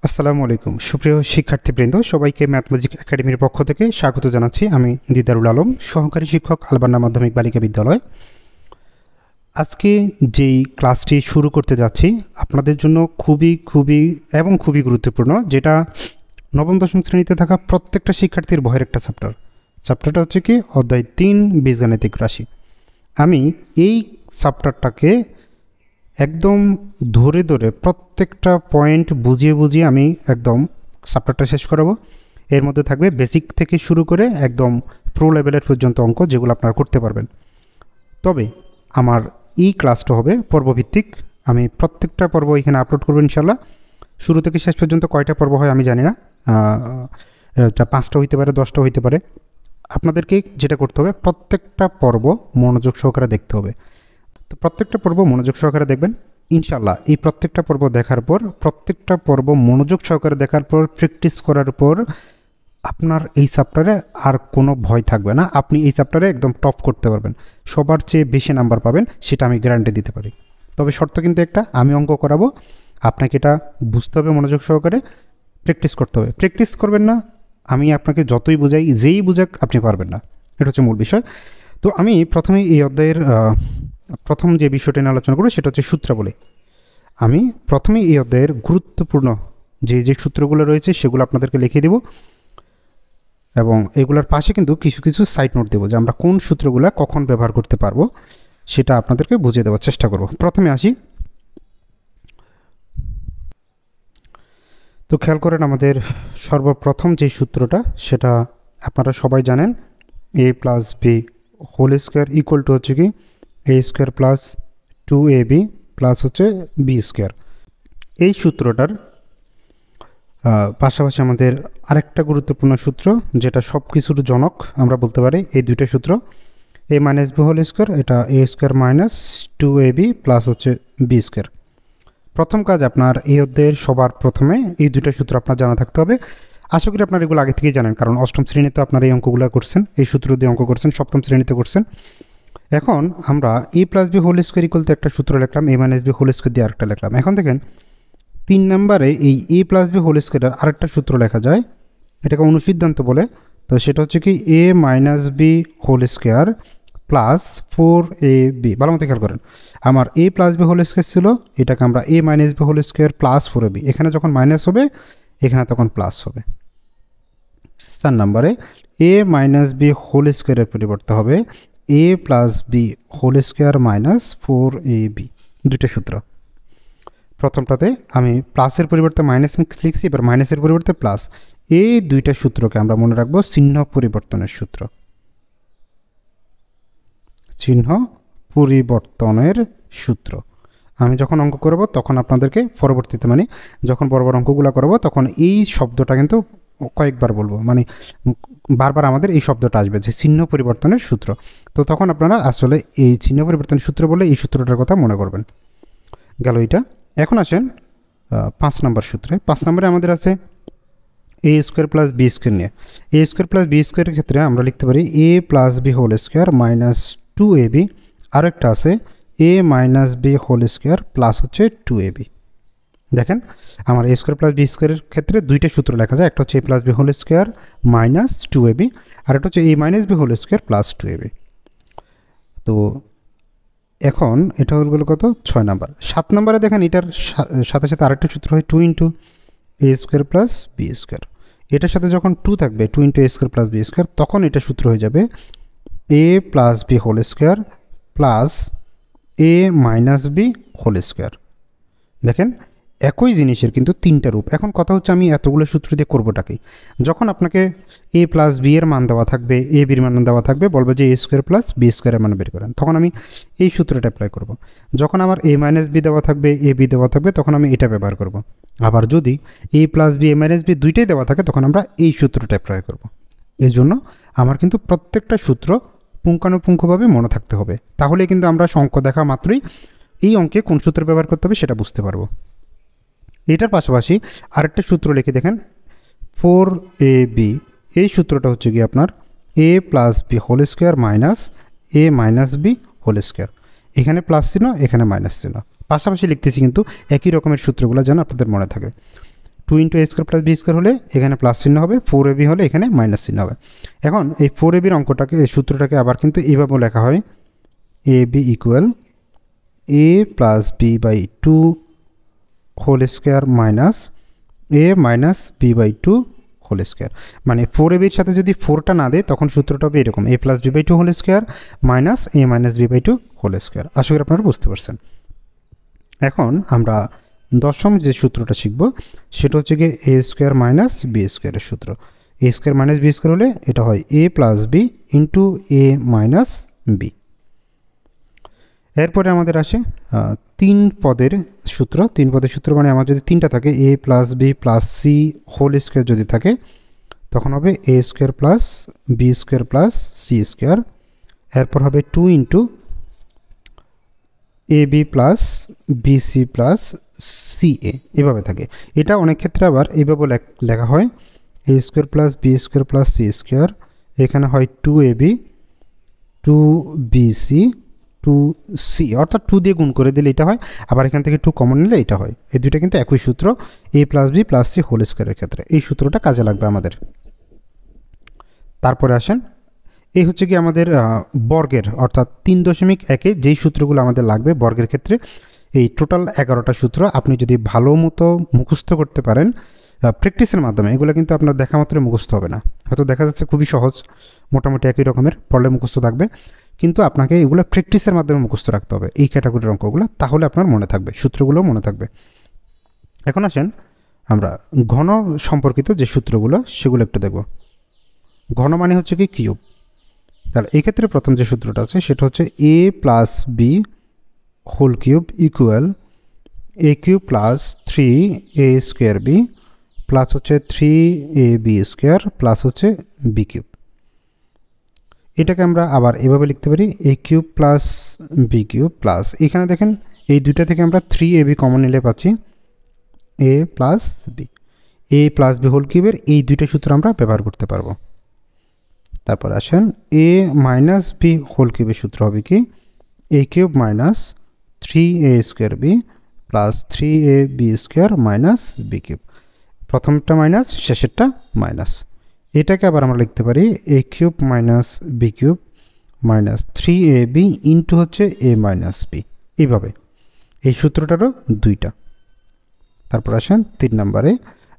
আসসালামু আলাইকুম সুপ্রিয় শিক্ষার্থীবৃন্দ, সবাইকে ম্যাথমেটিক্স একাডেমির পক্ষ থেকে স্বাগত জানাচ্ছি। আমি দিদারুল আলম, সহকারী শিক্ষক, আলবান্না মাধ্যমিক বালিকা বিদ্যালয়। আজকে যেই ক্লাসটি শুরু করতে যাচ্ছি আপনাদের জন্য খুবই গুরুত্বপূর্ণ, যেটা নবম দশম শ্রেণীতে থাকা প্রত্যেকটা শিক্ষার্থীর ভয়ের একটা চ্যাপ্টারটা হচ্ছে কি অধ্যায় 3 বীজগাণিতিক রাশি। আমি এই চ্যাপ্টারটাকে একদম ধরে প্রত্যেকটা পয়েন্ট বুঝিয়ে আমি একদম চ্যাপ্টারটা শেষ করাবো। এর মধ্যে থাকবে বেসিক থেকে শুরু করে একদম প্রো লেভেলের পর্যন্ত অঙ্ক, যেগুলো আপনারা করতে পারবেন। তবে আমার এই ক্লাসটা হবে পর্বভিত্তিক। আমি প্রত্যেকটা পর্ব এখানে আপলোড করবো ইনশাল্লাহ। শুরু থেকে শেষ পর্যন্ত কয়টা পর্ব হয় আমি জানি না, এটা 5টা হইতে পারে, 10টা হইতে পারে। আপনাদেরকে যেটা করতে হবে, প্রত্যেকটা পর্ব মনোযোগ সহকারে দেখতে হবে। তো প্রত্যেকটা পর্ব মনোযোগ সহকারে দেখবেন ইনশাল্লাহ। এই প্রত্যেকটা পর্ব দেখার পর, প্রত্যেকটা পর্ব মনোযোগ সহকারে দেখার পর, প্র্যাকটিস করার পর আপনার এই চ্যাপ্টারে আর কোনো ভয় থাকবে না। আপনি এই চ্যাপ্টারে একদম টপ করতে পারবেন, সবার চেয়ে বেশি নাম্বার পাবেন, সেটা আমি গ্যারান্টি দিতে পারি। তবে শর্ত কিন্তু একটা, আমি অঙ্ক করাবো, আপনাকে এটা বুঝতে হবে, মনোযোগ সহকারে প্র্যাকটিস করতে হবে। প্র্যাকটিস করবেন না, আমি আপনাকে যতই বুঝাই, যেই বুঝাক আপনি পারবেন না, এটা হচ্ছে মূল বিষয়। তো আমি প্রথমেই এই অধ্যায়ের প্রথম যে বিষয়টা নিয়ে আলোচনা করব সেটা হচ্ছে সূত্রাবলী। আমি প্রথমেই এই অধ্যায়ের গুরুত্বপূর্ণ যে সূত্রগুলো রয়েছে সেগুলো আপনাদেরকে লিখে দেব, এবং এগুলোর পাশে কিন্তু কিছু সাইড নোট দেবো যে আমরা কোন সূত্রগুলো কখন ব্যবহার করতে পারবো, সেটা আপনাদেরকে বুঝিয়ে দেওয়ার চেষ্টা করব। প্রথমে আসি। তো খেয়াল করেন, আমাদের সর্বপ্রথম যে সূত্রটা সেটা আপনারা সবাই জানেন, a plus B whole square equal to হচ্ছে কি a square plus 2ab plus হচ্ছে বি স্কোয়ার। এই সূত্রটার পাশাপাশি আমাদের আরেকটা গুরুত্বপূর্ণ সূত্র, যেটা সব কিছুর জনক আমরা বলতে পারি, এই দুইটা সূত্র, a minus B whole square, এটা a square minus 2ab plus হচ্ছে বি স্কোয়ার। প্রথম কাজ, আপনার এই অধ্যায়ের সবার প্রথমে এই দুইটা সূত্র আপনার জানা থাকতে হবে। আশা করি আপনারা এগুলো আগে থেকেই জানেন, কারণ অষ্টম শ্রেণীতে আপনারা এই অঙ্কগুলো করছেন, এই সূত্র দিয়ে অঙ্ক করছেন, সপ্তম শ্রেণীতে করছেন। এখন আমরা a plus B whole square equal to একটা সূত্র লিখলাম, a minus B whole square দিয়ে আরেকটা লিখলাম। এখন দেখেন 3 নম্বরে এই a প্লাস বি হোল স্কোয়ারের আরেকটা সূত্র লেখা যায়, এটাকে অনুসিদ্ধান্ত বলে। তো সেটা হচ্ছে কি a minus B whole square plus 4ab। ভালো মতো খেয়াল করেন, আমার a plus B whole square ছিল, এটাকে আমরা a minus B whole square plus 4ab, এখানে যখন মাইনাস হবে এখানে তখন প্লাস হবে। 4 নম্বরে a মাইনাস বি হোল স্কোয়ারের পরিবর্তে হবে a plus B whole square minus 4ab। দুইটা সূত্র, প্রথমটাতে আমি প্লাসের পরিবর্তে মাইনাস লিখছি, এবার মাইনাসের পরিবর্তে প্লাস। এই দুইটা সূত্রকে আমরা মনে রাখবো চিহ্ন পরিবর্তনের সূত্র। চিহ্ন পরিবর্তনের সূত্র আমি যখন অঙ্ক করব তখন আপনাদেরকে পরবর্তীতে, মানে যখন বড় অঙ্কগুলো করব তখন এই শব্দটা কিন্তু কয়েকবার বলবো, মানে বারবার আমাদের এই শব্দটা আসবে যে চিহ্ন পরিবর্তনের সূত্র। তো তখন আপনারা আসলে এই চিহ্ন পরিবর্তনের সূত্র বলে এই সূত্রটার কথা মনে করবেন। গেল এটা। এখন আসেন 5 নম্বর সূত্রে। 5 নম্বরে আমাদের আছে a square plus B square নিয়ে। a স্কোয়ার প্লাস বি স্কোয়ারের ক্ষেত্রে আমরা লিখতে পারি a plus B whole square minus 2ab, আরেকটা আছে a minus B whole square plus হচ্ছে 2ab। দেখেন আমার a স্কোয়ার প্লাস বি স্কোয়ারের ক্ষেত্রে দুইটা সূত্র লেখা যায়, একটা হচ্ছে a plus B whole square minus 2ab, আর একটা হচ্ছে a minus B whole square plus 2ab। তো এখন এটা হলো কত, 6 নাম্বার। 7 নম্বরে দেখেন এটার সাথে সাথে আরেকটা সূত্র হয় 2 into a square plus B square. এটার সাথে যখন 2 থাকবে, 2 into a square plus B square, তখন এটা সূত্র হয়ে যাবে a plus B whole square plus a minus B whole square. দেখেন একই জিনিসের কিন্তু 3টা রূপ। এখন কথা হচ্ছে আমি এতগুলো সূত্র দিয়ে করবোটাকে, যখন আপনাকে a প্লাস বি এর মান দেওয়া থাকবে, a বির মান দেওয়া থাকবে, বলবে যে a স্কোয়ার প্লাস বি স্কোয়ারের মান বের করেন, তখন আমি এই সূত্রটা অ্যাপ্লাই করব। যখন আমার a মাইনাস বি দেওয়া থাকবে, a বি দেওয়া থাকবে, তখন আমি এটা ব্যবহার করব। আবার যদি a plus B, a minus B দুইটাই দেওয়া থাকে, তখন আমরা এই সূত্রটা অ্যাপ্লাই করব। এই জন্য আমার কিন্তু প্রত্যেকটা সূত্র পুঙ্খানুপুঙ্খভাবে মনে থাকতে হবে, তাহলে কিন্তু আমরা অঙ্ক দেখা মাত্রই এই অঙ্কে কোন সূত্র ব্যবহার করতে হবে সেটা বুঝতে পারবো। এটার পাশাপাশি আরেকটা সূত্র লিখে দেখেন 4ab। এই সূত্রটা হচ্ছে কি আপনার a plus B whole square minus a minus B whole square. এখানে প্লাস চিহ্ন, এখানে মাইনাস চিহ্ন, পাশাপাশি লিখতেছি কিন্তু একই রকমের সূত্রগুলো যেন আপনাদের মনে থাকে। 2 into A square plus B square হলে এখানে প্লাস চিহ্ন হবে, 4ab হলে এখানে মাইনাস চিহ্ন হবে। এখন এই 4abর অঙ্কটাকে, এই সূত্রটাকে আবার কিন্তু এইভাবে লেখা হয় ab equal a plus B by 2 whole square minus a minus B by 2 whole square. মানে 4abর সাথে যদি 4টা না দেয় তখন সূত্রটা হবে এরকম, a plus B by 2 whole square minus a minus B by 2 whole square. আশা করি আপনারা বুঝতে পারছেন। এখন আমরা দশম যে সূত্রটা শিখব সেটা হচ্ছে গিয়ে এ স্কোয়ার মাইনাস বি স্কোয়ারের সূত্র। এ স্কোয়ার মাইনাস বি স্কোয়ার হলে এটা হয় এ plus B into A minus B. এরপরে আমাদের আসে 3 পদের সূত্র। 3 পদের সূত্র মানে আমার যদি 3টা থাকে, A plus B plus C whole square যদি থাকে তখন হবে A square plus B square plus C square. এরপর হবে 2 into A B plus BC plus C A, এভাবে থাকে। এটা অনেক ক্ষেত্রে আবার এইভাবে লেখা হয় A square plus B square plus C square, এখানে হয় 2ab 2bc 2c, অর্থাৎ 2 দিয়ে গুণ করে দিলে এটা হয়, আবার এখান থেকে 2 কমন নিলে এটা হয়। এই দুইটা কিন্তু একই সূত্র, A plus B plus C whole স্কোয়ারের ক্ষেত্রে এই সূত্রটা কাজে লাগবে আমাদের। তারপরে আসেন, এই হচ্ছে কি আমাদের বর্গের, অর্থাৎ 3.1-এ যেই সূত্রগুলো আমাদের লাগবে বর্গের ক্ষেত্রে, এই টোটাল 11টা সূত্র আপনি যদি ভালো মতো মুখস্থ করতে পারেন প্র্যাকটিসের মাধ্যমে, এগুলো কিন্তু আপনার দেখা মাত্র মুখস্থ হবে না। হয়তো দেখা যাচ্ছে খুবই সহজ, মোটামুটি একই রকমের, পড়লে মুখস্থ থাকবে, কিন্তু আপনাকে এগুলো প্র্যাকটিসের মাধ্যমে মুখস্থ রাখতে হবে এই ক্যাটাগরির অঙ্কগুলো, তাহলে আপনার মনে থাকবে, সূত্রগুলোও মনে থাকবে। এখন আসেন আমরা ঘন সম্পর্কিত যে সূত্রগুলো সেগুলো একটু দেখব। ঘন মানে হচ্ছে কি কিউব। তাহলে এই ক্ষেত্রে প্রথম যে সূত্রটা আছে সেটা হচ্ছে A plus B whole cube equal A cube plus 3a square B plus হচ্ছে 3ab স্কোয়ার প্লাস হচ্ছে বি কিউব। এটাকে আমরা আবার এভাবে লিখতে পারি A cube plus B cube plus, এখানে দেখেন এই দুইটা থেকে আমরা 3ab কমন নিলে পাচ্ছি এ প্লাস বি। এ প্লাস বি হোল কিউবের এই দুইটা সূত্র আমরা ব্যবহার করতে পারবো। তারপর আসেন এ মাইনাস বি হোল কিউবের সূত্র হবে কি A cube minus 3a square B plus 3ab square minus B cube. প্রথমটা মাইনাস, শেষেরটা মাইনাস। এটাকে আবার আমরা লিখতে পারি A cube minus B cube minus 3ab into হচ্ছে এ মাইনাস বি, এইভাবে। এই সূত্রটারও দুইটা। তারপর আসেন 3 নম্বরে,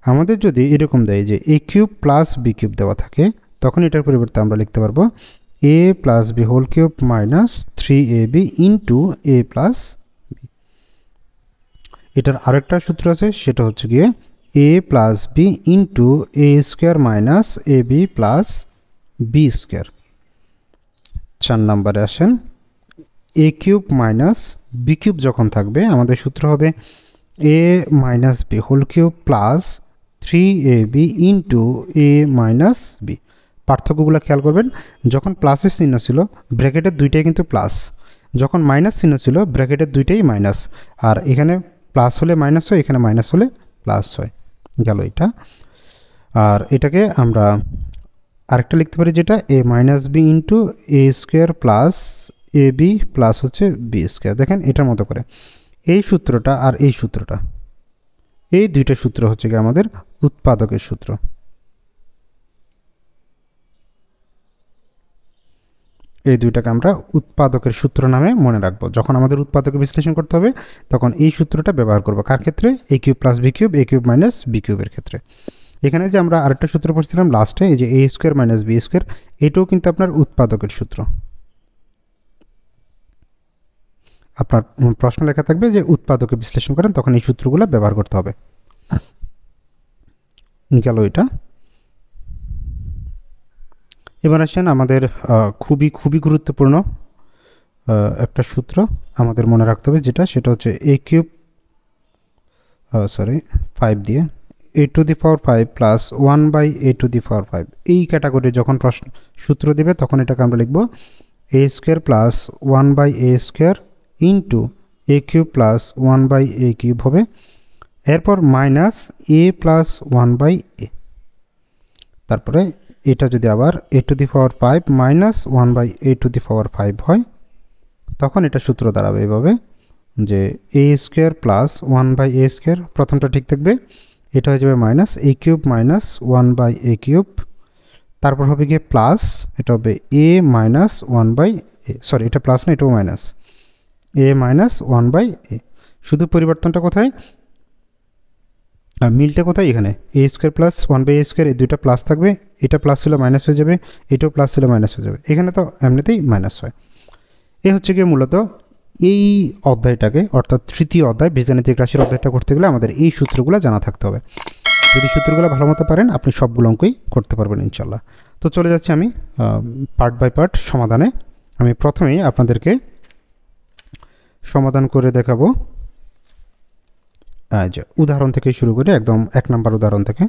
আমাদের যদি এরকম দেয় যে A cube plus B cube দেওয়া থাকে তখন এটার পরিবর্তে আমরা লিখতে পারবো A plus B whole cube minus 3ab into A plus B. এটার আরেকটা সূত্র আছে, সেটা হচ্ছে গিয়ে A plus B into A square minus A B plus B square. 4 নম্বরে আসেন A cube minus B cube যখন থাকবে আমাদের সূত্র হবে A minus B whole cube plus 3ab into A minus B. পার্থক্যগুলো খেয়াল করবেন, যখন প্লাসের চিহ্ন ছিল ব্র্যাকেটের দুইটাই কিন্তু প্লাস, যখন মাইনাস চিহ্ন ছিল ব্র্যাকেটের দুইটাই মাইনাস, আর এখানে প্লাস হলে মাইনাস হয়, এখানে মাইনাস হলে প্লাস হয়, গেল এটা। আর এটাকে আমরা আরেকটা লিখতে পারি যেটা এ minus B into A square plus A B plus হচ্ছে বি স্কোয়ার। দেখেন এটার মতো করে এই সূত্রটা আর এই সূত্রটা, এই দুইটা সূত্র হচ্ছে কি আমাদের উৎপাদকের সূত্র। এই দুইটাকে আমরা উৎপাদকের সূত্র নামে মনে রাখবো। যখন আমাদের উৎপাদকে বিশ্লেষণ করতে হবে তখন এই সূত্রটা ব্যবহার করবো। কার ক্ষেত্রে? এ কিউব প্লাস বি কিউব, এ কিউব মাইনাস বি কিউবের ক্ষেত্রে। এখানে যে আমরা আরেকটা সূত্র পড়ছিলাম লাস্টে, এই যে এ স্কোয়ার মাইনাস বি স্কোয়ার, এটাও কিন্তু আপনার উৎপাদকের সূত্র। আপনার প্রশ্ন লেখা থাকবে যে উৎপাদকে বিশ্লেষণ করেন তখন এই সূত্রগুলো ব্যবহার করতে হবে। গেল এটা। এবার আসেন আমাদের খুবই গুরুত্বপূর্ণ একটা সূত্র আমাদের মনে রাখতে হবে, সেটা হচ্ছে এ কিউব 5 দিয়ে a to the power 5 plus 1 by a to the power 5। এই ক্যাটাগরি যখন প্রশ্ন সূত্র দেবে তখন এটাকে আমরা লিখব a square plus 1 by a square into a cube plus 1 by a cube হবে, এরপর minus a plus 1 by a। তারপরে এটা যদি আবার a to the power 5 minus 1 by a to the power 5 হয় তখন এটা সূত্র দাঁড়াবে এভাবে যে a square plus 1 by a square, প্রথমটা ঠিক থাকবে, এটা হয়ে যাবে minus a cube minus 1/a cube, তারপর হবে গিয়ে প্লাস, এটা হবে a মাইনাস 1/a, সরি এটা প্লাস না এটাও মাইনাস, a মাইনাস 1/a। শুধু পরিবর্তনটা কোথায়, আর মিলটা কোথায়, এখানে a square plus 1/a square, এই দুইটা প্লাস থাকবে, এটা প্লাস ছিল মাইনাস হয়ে যাবে, এটাও প্লাস ছিল মাইনাস হয়ে যাবে, এখানে তো এমনিতেই মাইনাস হয়। এ হচ্ছে গিয়ে মূলত এই অধ্যায়টাকে, অর্থাৎ তৃতীয় অধ্যায় বীজগাণিতিক রাশির অধ্যায়টা করতে গেলে আমাদের এই সূত্রগুলো জানা থাকতে হবে। যদি সূত্রগুলো ভালো মতো পারেন আপনি সবগুলো অঙ্কই করতে পারবেন ইনশাল্লাহ। তো চলে যাচ্ছি আমি পার্ট বাই পার্ট সমাধানে। আমি প্রথমেই আপনাদেরকে সমাধান করে দেখাবো, যে উদাহরণ থেকে শুরু করে একদম 1 নম্বর উদাহরণ থেকে।